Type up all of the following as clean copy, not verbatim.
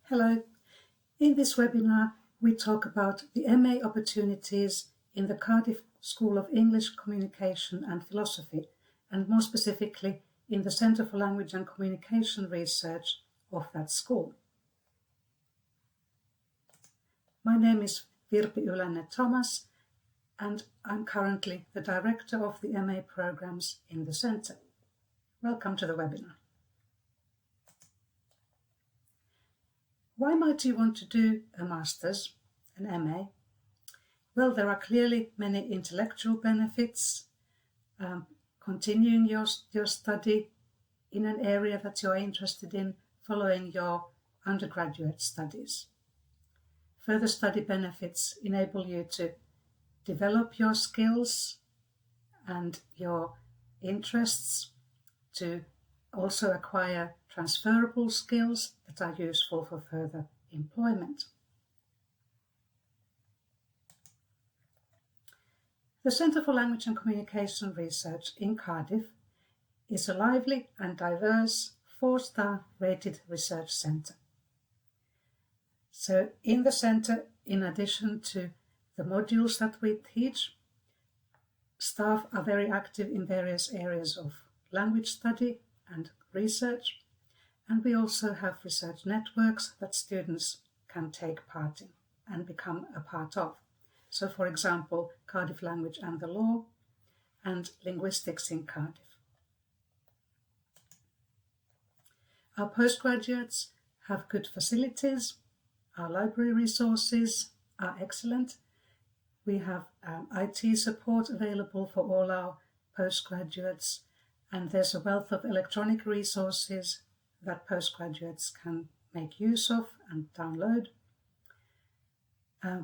Hello. In this webinar, we talk about the MA opportunities in the Cardiff School of English, Communication and Philosophy, and more specifically in the Centre for Language and Communication Research of that school. My name is Virpi Ylänne-Thomas, and I'm currently the Director of the MA programs in the Centre. Welcome to the webinar. Why might you want to do a Master's, an MA? Well, there are clearly many intellectual benefits. Continuing your study in an area that you're interested in, following your undergraduate studies. Further study benefits enable you to develop your skills and your interests, to also acquire transferable skills that are useful for further employment. The Centre for Language and Communication Research in Cardiff is a lively and diverse 4-star rated research centre. So in the centre, in addition to the modules that we teach, staff are very active in various areas of language study and research, and we also have research networks that students can take part in and become a part of. So, for example, Cardiff Language and the Law and Linguistics in Cardiff. Our postgraduates have good facilities, our library resources are excellent. We have IT support available for all our postgraduates, and there's a wealth of electronic resources that postgraduates can make use of and download.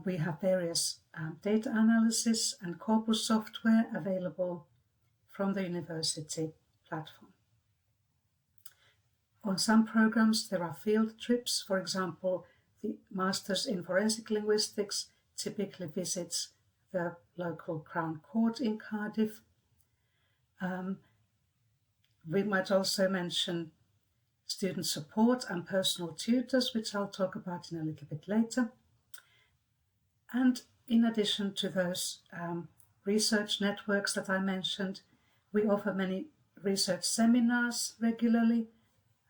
We have various data analysis and corpus software available from the university platform. On some programs there are field trips. For example, the Masters in Forensic Linguistics typically visits the local Crown Court in Cardiff. We might also mention student support and personal tutors, which I'll talk about in a little bit later. And in addition to those research networks that I mentioned, we offer many research seminars regularly.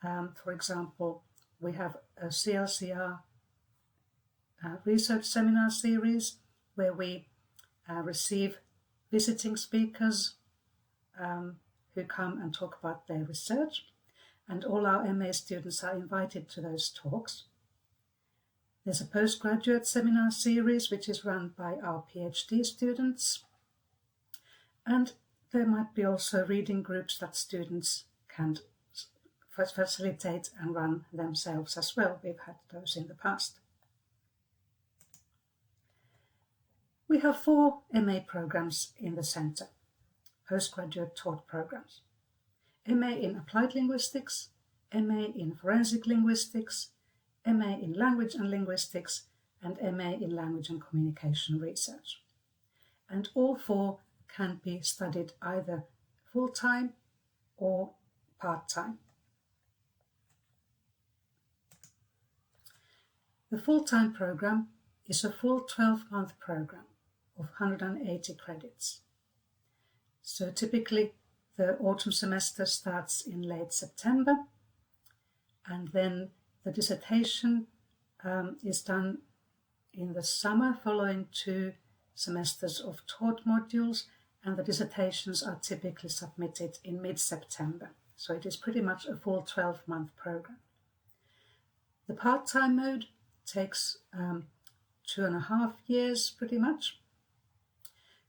For example, we have a CLCR research seminar series where we receive visiting speakers who come and talk about their research, and all our MA students are invited to those talks. There's a postgraduate seminar series which is run by our PhD students, and there might be also reading groups that students can facilitate and run themselves as well. We've had those in the past. We have 4 MA programs in the centre, postgraduate taught programs. MA in Applied Linguistics, MA in Forensic Linguistics, MA in Language and Linguistics, and MA in Language and Communication Research. And all 4 can be studied either full-time or part-time. The full-time program is a full 12-month program of 180 credits. So typically the autumn semester starts in late September, and then the dissertation is done in the summer following 2 semesters of taught modules, and the dissertations are typically submitted in mid-September. So it is pretty much a full 12-month program. The part-time mode takes 2.5 years pretty much.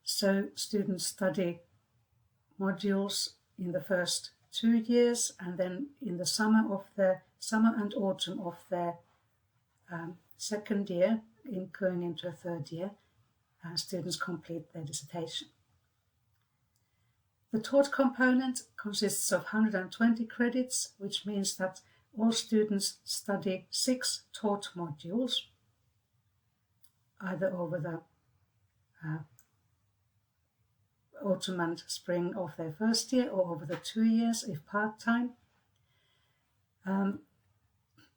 So students study modules in the first 2 years, and then in the summer and autumn of their second year, going into a third year, students complete their dissertation. The taught component consists of 120 credits, which means that all students study 6 taught modules, either over the autumn and spring of their first year or over the 2 years if part-time.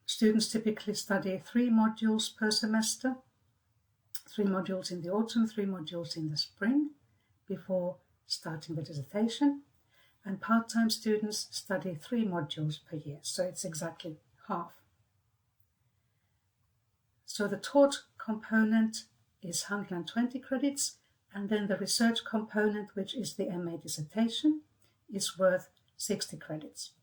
Students typically study 3 modules per semester, 3 modules in the autumn, 3 modules in the spring, before starting the dissertation. And part-time students study 3 modules per year, so it's exactly half. So the taught component is 120 credits, and then the research component, which is the MA dissertation, is worth 60 credits.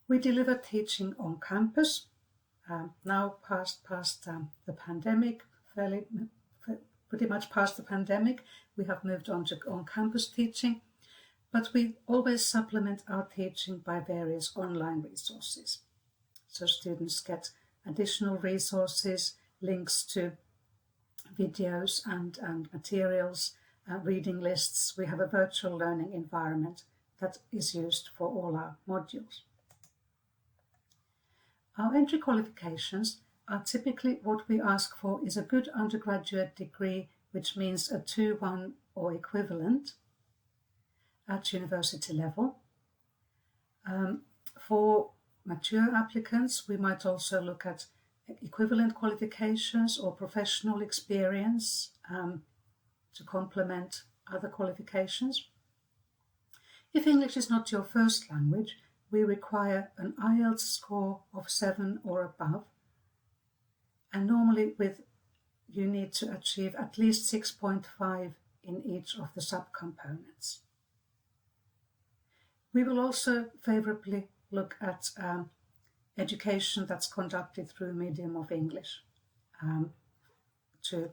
We deliver teaching on campus, now past the pandemic, pretty much past the pandemic. We have moved on to on-campus teaching, but we always supplement our teaching by various online resources. So students get additional resources, links to videos and materials, reading lists. We have a virtual learning environment that is used for all our modules. Our entry qualifications are typically what we ask for is a good undergraduate degree, which means a 2:1 or equivalent at university level. For mature applicants, we might also look at equivalent qualifications or professional experience to complement other qualifications. If English is not your first language, we require an IELTS score of 7 or above, and normally you need to achieve at least 6.5 in each of the subcomponents. We will also favourably look at education that's conducted through medium of English to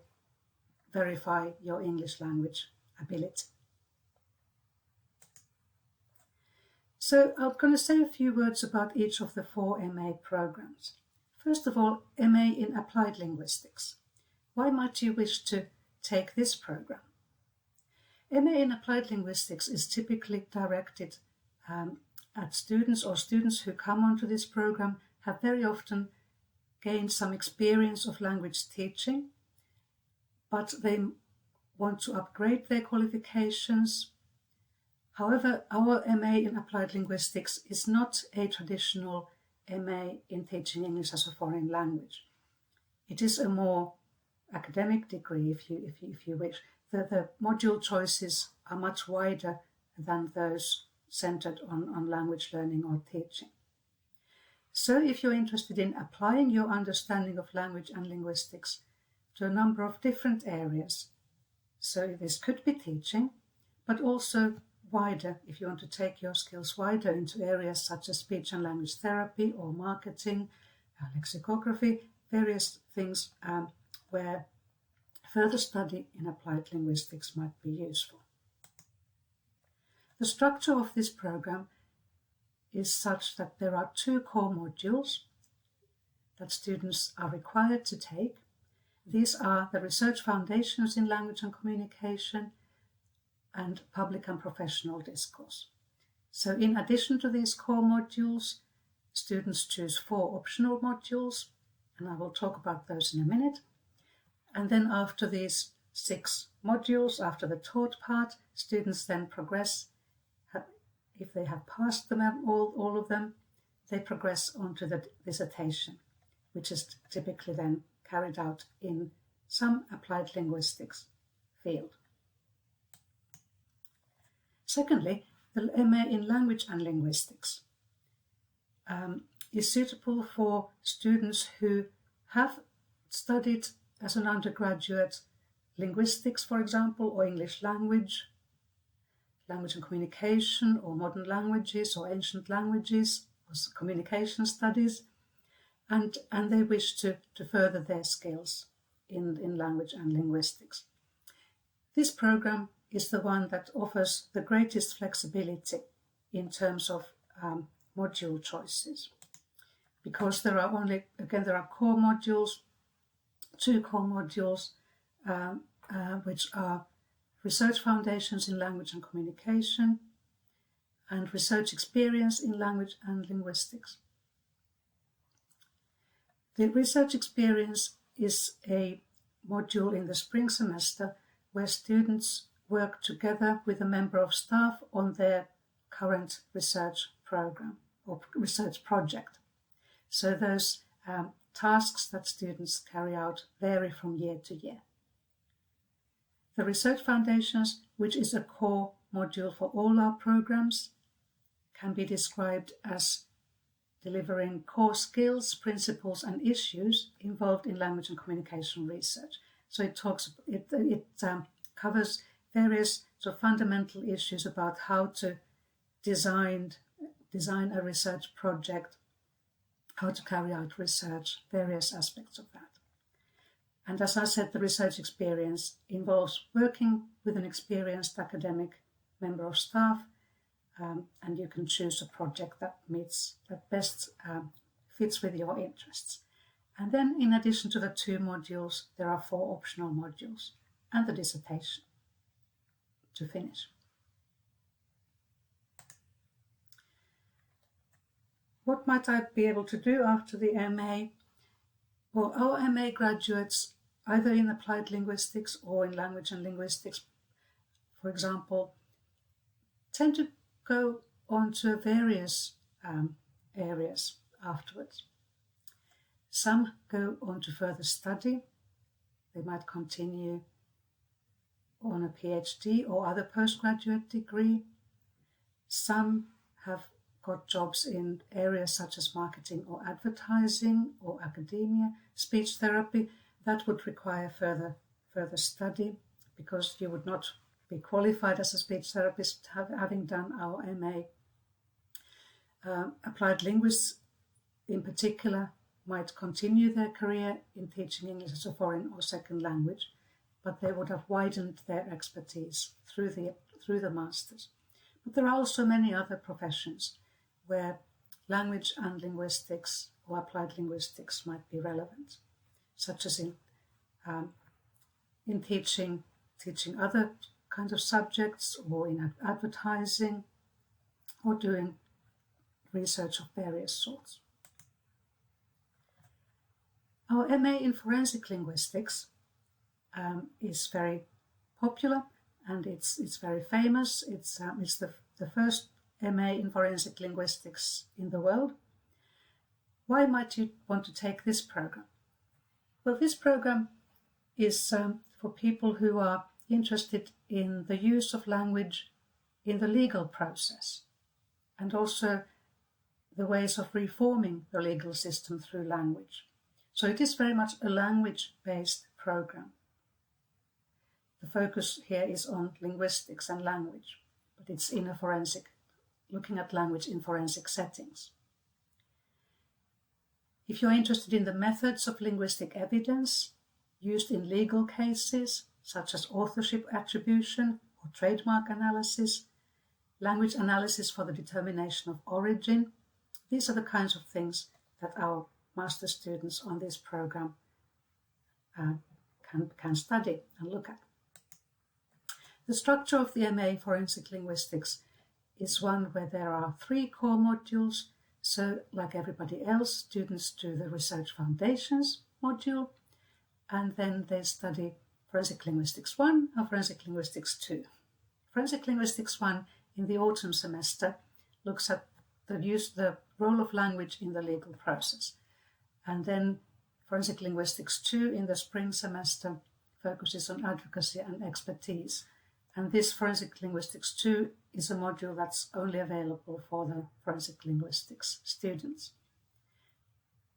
verify your English language ability. So I'm going to say a few words about each of the 4 MA programs. First of all, MA in Applied Linguistics. Why might you wish to take this program? MA in Applied Linguistics is typically directed at students, or students who come onto this program have very often gained some experience of language teaching, but they want to upgrade their qualifications. However, our MA in Applied Linguistics is not a traditional MA in teaching English as a foreign language. It is a more academic degree, if you wish. The module choices are much wider than those centered on language learning or teaching. So if you're interested in applying your understanding of language and linguistics to a number of different areas, so this could be teaching, but also wider, if you want to take your skills wider into areas such as speech and language therapy or marketing, lexicography, various things where further study in applied linguistics might be useful. The structure of this program is such that there are 2 core modules that students are required to take. These are the Research Foundations in Language and Communication and Public and Professional Discourse. So in addition to these core modules, students choose 4 optional modules, and I will talk about those in a minute. And then after these 6 modules, after the taught part, students then progress. If they have passed them all of them, they progress on to the dissertation, which is typically then carried out in some applied linguistics field. Secondly, the MA in Language and Linguistics is suitable for students who have studied as an undergraduate linguistics, for example, or English language, language and communication, or modern languages, or ancient languages, or communication studies, and they wish to further their skills in language and linguistics. This program is the one that offers the greatest flexibility in terms of module choices, because there are core modules, 2 core modules, which are Research Foundations in Language and Communication and Research Experience in Language and Linguistics. The Research Experience is a module in the spring semester where students work together with a member of staff on their current research program or research project. So those tasks that students carry out vary from year to year. The Research Foundations, which is a core module for all our programs, can be described as delivering core skills, principles and issues involved in language and communication research. So it covers various sort of fundamental issues about how to design a research project, how to carry out research, various aspects of that. And as I said, the research experience involves working with an experienced academic member of staff, and you can choose a project that best fits with your interests. And then in addition to the 2 modules, there are 4 optional modules and the dissertation to finish. What might I be able to do after the MA? Well, our MA graduates, either in applied linguistics or in language and linguistics, for example, tend to go on to various areas afterwards. Some go on to further study. They might continue on a PhD or other postgraduate degree. Some have got jobs in areas such as marketing or advertising or academia, speech therapy. That would require further study, because you would not be qualified as a speech therapist having done our MA. Applied linguists in particular might continue their career in teaching English as a foreign or second language, but they would have widened their expertise through the masters. But there are also many other professions where language and linguistics or applied linguistics might be relevant, such as in teaching other kinds of subjects, or in advertising, or doing research of various sorts. Our MA in forensic linguistics is very popular, and it's very famous. It's the first MA in forensic linguistics in the world. Why might you want to take this program? Well, this program is for people who are interested in the use of language in the legal process, and also the ways of reforming the legal system through language. So it is very much a language-based program. The focus here is on linguistics and language, but it's in a forensic, looking at language in forensic settings. If you're interested in the methods of linguistic evidence used in legal cases, such as authorship attribution or trademark analysis, language analysis for the determination of origin, these are the kinds of things that our master students on this program can study and look at. The structure of the MA in Forensic Linguistics is one where there are 3 core modules. So, like everybody else, students do the Research Foundations module, and then they study Forensic Linguistics 1 and Forensic Linguistics 2. Forensic Linguistics 1 in the autumn semester looks at the role of language in the legal process. And then Forensic Linguistics 2 in the spring semester focuses on advocacy and expertise. And this Forensic Linguistics 2 is a module that's only available for the Forensic Linguistics students.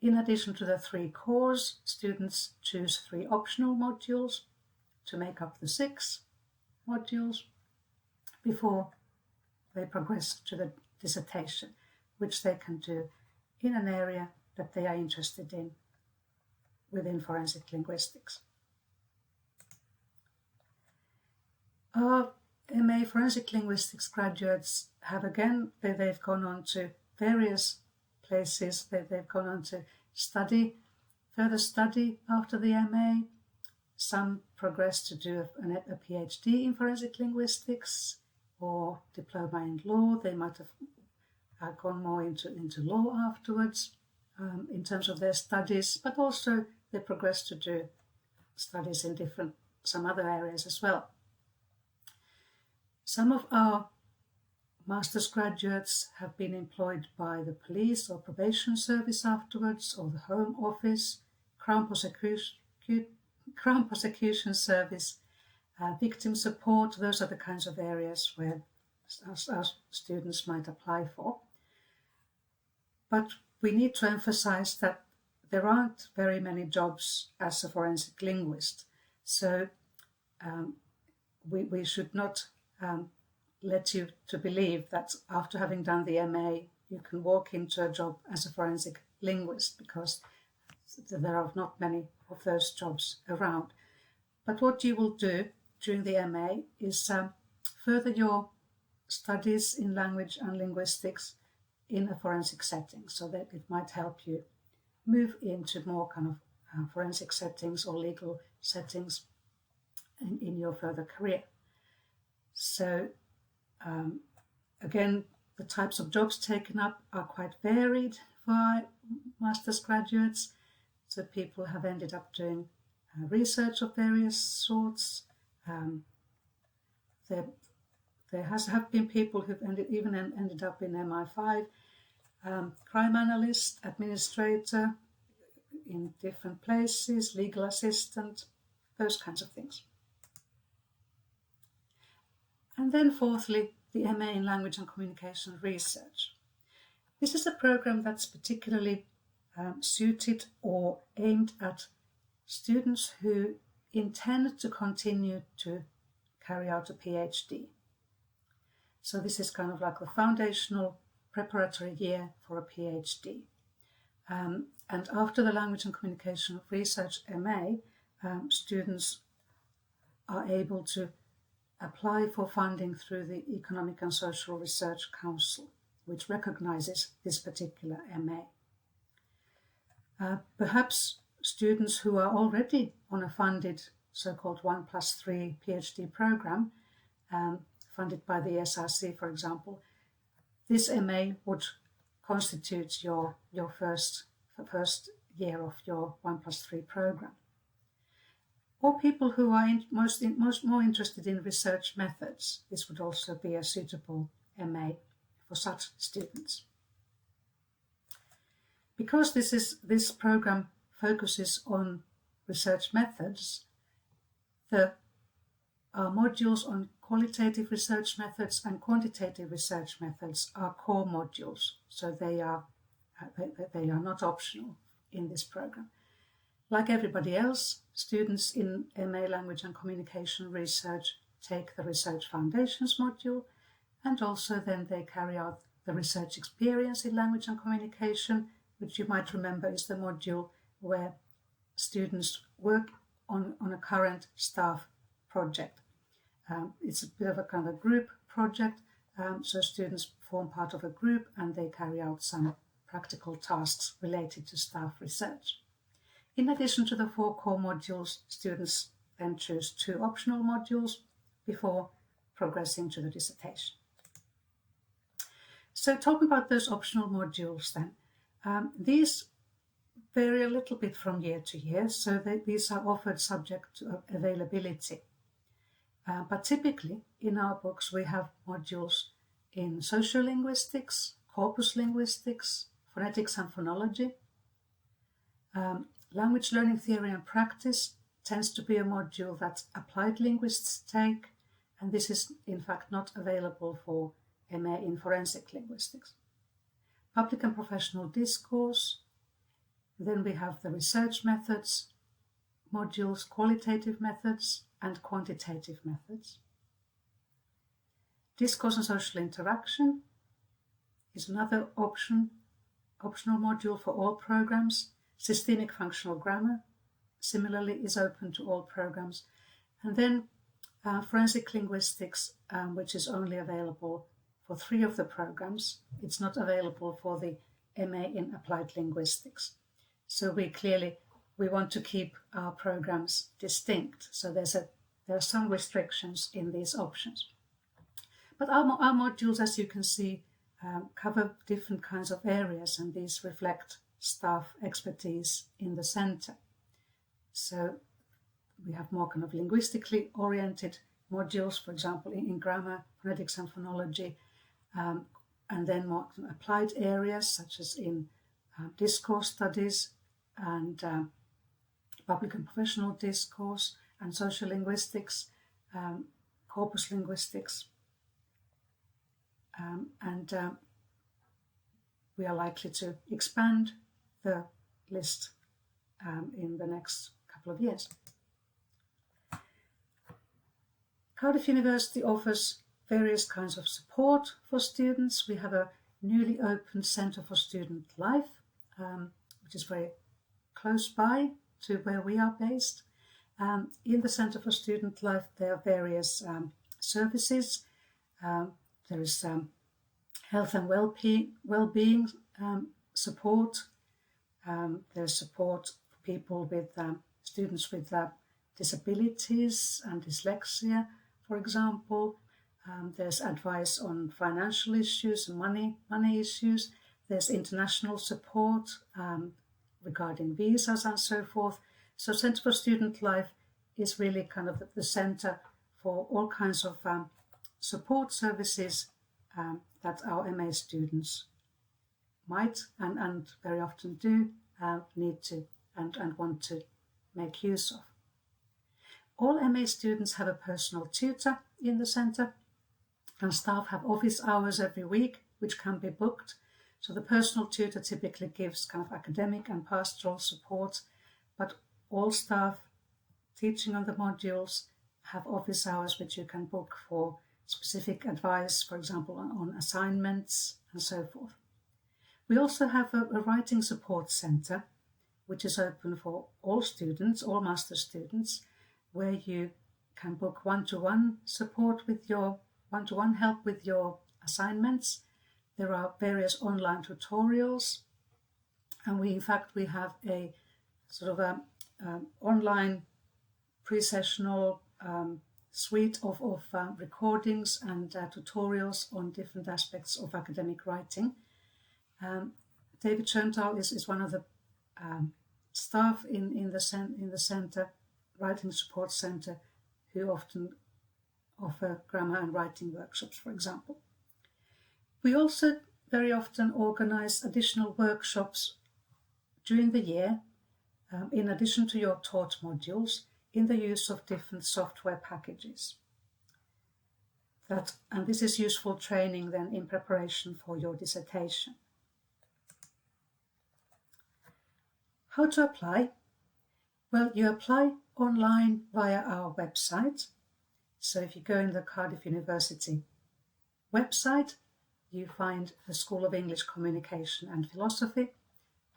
In addition to the 3 cores, students choose 3 optional modules to make up the 6 modules before they progress to the dissertation, which they can do in an area that they are interested in within forensic linguistics. Our MA Forensic Linguistics graduates have they've gone on to various places. They've gone on to further study after the MA. Some progress to do a PhD in forensic linguistics or diploma in law. They might have gone more into law afterwards in terms of their studies, but also they progress to do studies in some other areas as well. Some of our Master's graduates have been employed by the police or probation service afterwards, or the Home Office, Crown Prosecution Service, victim support. Those are the kinds of areas where our students might apply for. But we need to emphasize that there aren't very many jobs as a forensic linguist. So we should not let you to believe that after having done the MA, you can walk into a job as a forensic linguist, because there are not many of those jobs around. But what you will do during the MA is further your studies in language and linguistics in a forensic setting, so that it might help you move into more kind of forensic settings or legal settings in your further career. So again, the types of jobs taken up are quite varied for master's graduates. So people have ended up doing research of various sorts. There have been people who've ended up in MI5, crime analyst, administrator in different places, legal assistant, those kinds of things. And then fourthly, the MA in Language and Communication Research. This is a program that's particularly suited or aimed at students who intend to continue to carry out a PhD. So this is kind of like the foundational preparatory year for a PhD. And after the Language and Communication Research MA, students are able to apply for funding through the Economic and Social Research Council, which recognizes this particular MA. Perhaps students who are already on a funded so-called 1+3 PhD program, funded by the SRC, for example, this MA would constitute your first year of your 1+3 program. Or people who are more interested in research methods, this would also be a suitable MA for such students. Because this program focuses on research methods, there are modules on qualitative research methods and quantitative research methods are core modules, so they are not optional in this program. Like everybody else, students in MA Language and Communication Research take the Research Foundations module, and also then they carry out the Research Experience in Language and Communication, which you might remember is the module where students work on a current staff project. It's a bit of a kind of group project, so students form part of a group and they carry out some practical tasks related to staff research. In addition to the 4 core modules, students then choose 2 optional modules before progressing to the dissertation. So talking about those optional modules then, these vary a little bit from year to year, so these are offered subject to availability. But typically in our books we have modules in sociolinguistics, corpus linguistics, phonetics and phonology. Language learning theory and practice tends to be a module that applied linguists take, and this is in fact not available for MA in forensic linguistics. Public and professional discourse. Then we have the research methods modules, qualitative methods and quantitative methods. Discourse and social interaction is another optional module for all programs. Systemic functional grammar similarly is open to all programs. And then forensic linguistics, which is only available for 3 of the programs. It's not available for the MA in applied linguistics. So we want to keep our programs distinct. So there are some restrictions in these options. But our modules, as you can see, cover different kinds of areas, and these reflect staff expertise in the center. So we have more kind of linguistically oriented modules, for example, in grammar, phonetics and phonology. and then more applied areas such as in discourse studies and public and professional discourse and social linguistics, corpus linguistics, and we are likely to expand the list in the next couple of years. Cardiff University offers various kinds of support for students. We have a newly opened Centre for Student Life, which is very close by to where we are based. In the Centre for Student Life, there are various services. There is health and well-being support. There's support for people with students with disabilities and dyslexia, for example. There's advice on financial issues and money issues. There's international support regarding visas and so forth. So Centre for Student Life is really kind of the centre for all kinds of support services that our MA students might and very often do need to and want to make use of. All MA students have a personal tutor in the centre, and staff have office hours every week, which can be booked. So the personal tutor typically gives kind of academic and pastoral support, but all staff teaching on the modules have office hours which you can book for specific advice, for example, on assignments and so forth. We also have a writing support centre, which is open for all students, all master's students, where you can book one-to-one support with your one-to-one help with your assignments. There are various online tutorials, and we have a sort of online pre-sessional suite of recordings and tutorials on different aspects of academic writing. David Schoenthal is one of the staff in the centre, writing support centre, who often offer grammar and writing workshops, for example. We also very often organise additional workshops during the year, in addition to your taught modules, in the use of different software packages. And this is useful training then in preparation for your dissertation. How to apply? Well, you apply online via our website. So if you go in the Cardiff University website, you find the School of English Communication and Philosophy,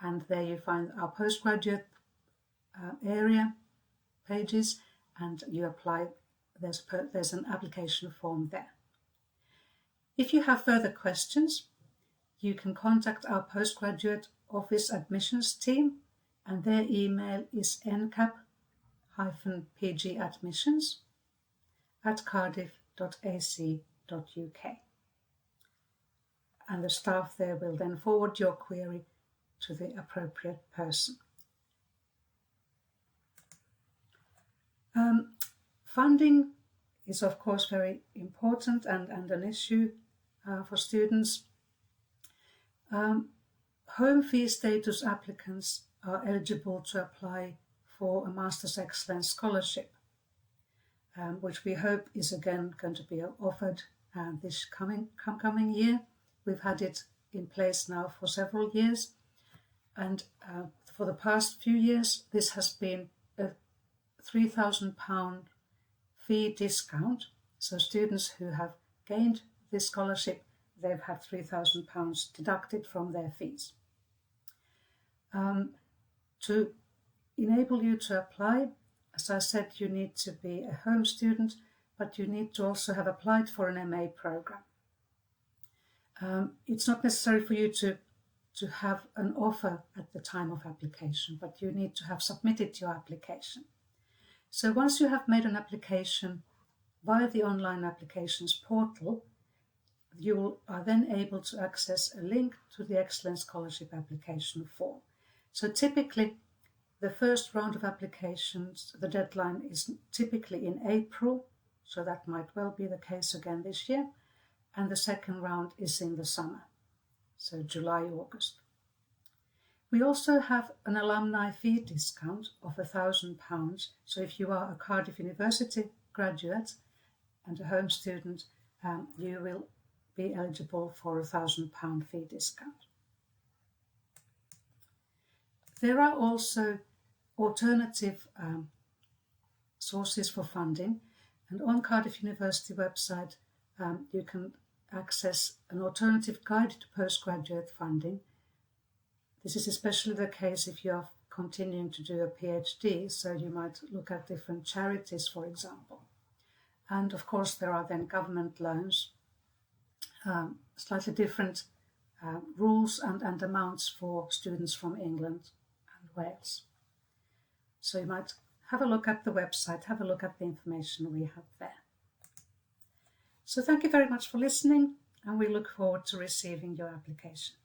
and there you find our postgraduate area pages, and you apply. There's an application form there. If you have further questions, you can contact our postgraduate office admissions team, and their email is ncap-pgadmissions@cardiff.ac.uk. And the staff there will then forward your query to the appropriate person. Funding is of course very important and an issue for students. Home fee status applicants are eligible to apply for a Master's Excellence Scholarship, which we hope is again going to be offered this coming year. We've had it in place now for several years, and for the past few years this has been a £3,000 fee discount. So students who have gained this scholarship, they've had £3,000 deducted from their fees. To enable you to apply, as I said, you need to be a home student, but you need to also have applied for an MA program. It's not necessary for you to have an offer at the time of application, but you need to have submitted your application. So once you have made an application via the online applications portal, you are then able to access a link to the Excellence Scholarship application form. So typically, the first round of applications, the deadline is typically in April, so that might well be the case again this year. and the second round is in the summer, so July, August. We also have an alumni fee discount of £1,000, so if you are a Cardiff University graduate and a home student, you will be eligible for a £1,000 fee discount. There are also alternative sources for funding, and on Cardiff University website you can access an alternative guide to postgraduate funding. This is especially the case if you are continuing to do a PhD, so you might look at different charities, for example. And of course there are then government loans, slightly different rules and amounts for students from England and Wales. So you might have a look at the website, have a look at the information we have there. So thank you very much for listening, and we look forward to receiving your application.